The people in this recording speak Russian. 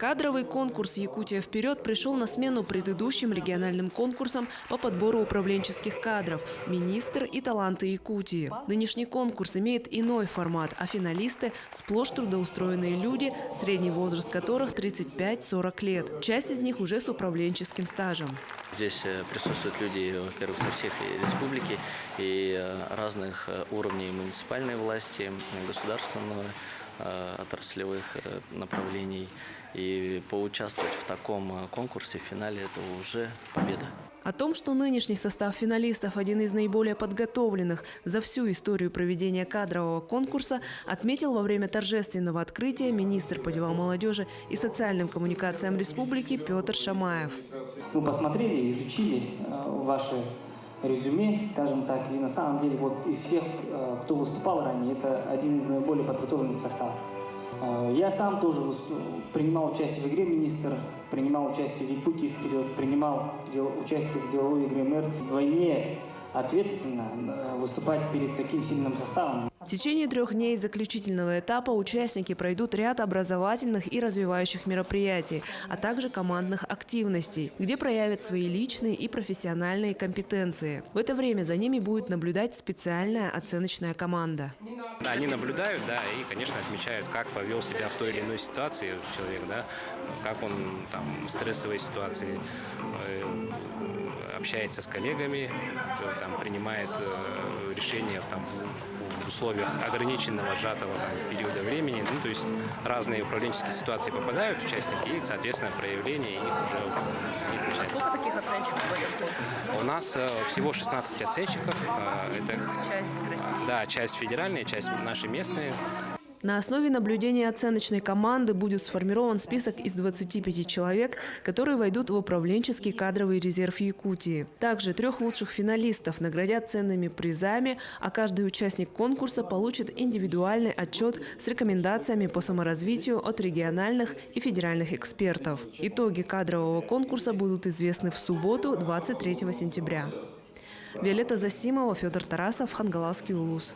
Кадровый конкурс «Якутия вперед» пришел на смену предыдущим региональным конкурсам по подбору управленческих кадров «Министр» и «Таланты Якутии». Нынешний конкурс имеет иной формат, а финалисты – сплошь трудоустроенные люди, средний возраст которых 35-40 лет. Часть из них уже с управленческим стажем. Здесь присутствуют люди, во-первых, со всех республики и разных уровней муниципальной власти, государственного, отраслевых направлений. И поучаствовать в таком конкурсе в финале – это уже победа. О том, что нынешний состав финалистов один из наиболее подготовленных за всю историю проведения кадрового конкурса, отметил во время торжественного открытия министр по делам молодежи и социальным коммуникациям республики Петр Шамаев. Мы посмотрели, изучили ваши резюме, скажем так, и на самом деле вот из всех, кто выступал ранее, это один из наиболее подготовленных составов. Я сам тоже принимал участие в игре «Министр», принимал участие в «Якутии вперед», принимал участие в деловой игре «Мэр». Вдвойне ответственно выступать перед таким сильным составом. В течение 3 дней заключительного этапа участники пройдут ряд образовательных и развивающих мероприятий, а также командных активностей, где проявят свои личные и профессиональные компетенции. В это время за ними будет наблюдать специальная оценочная команда. Да, они наблюдают, да, и, конечно, отмечают, как повел себя в той или иной ситуации человек, да, как он там в стрессовой ситуации общается с коллегами, там, принимает решения там, в условиях ограниченного, сжатого там, периода времени. Ну, то есть разные управленческие ситуации попадают участники и, соответственно, проявление их уже не получается. Сколько таких оценщиков в этом конкурсе? У нас всего 16 оценщиков. Это часть России? Да, часть федеральная, часть наши местные. На основе наблюдения оценочной команды будет сформирован список из 25 человек, которые войдут в управленческий кадровый резерв Якутии. Также 3 лучших финалистов наградят ценными призами, а каждый участник конкурса получит индивидуальный отчет с рекомендациями по саморазвитию от региональных и федеральных экспертов. Итоги кадрового конкурса будут известны в субботу, 23 сентября. Виолетта Засимова, Федор Тарасов, Хангаласский улус.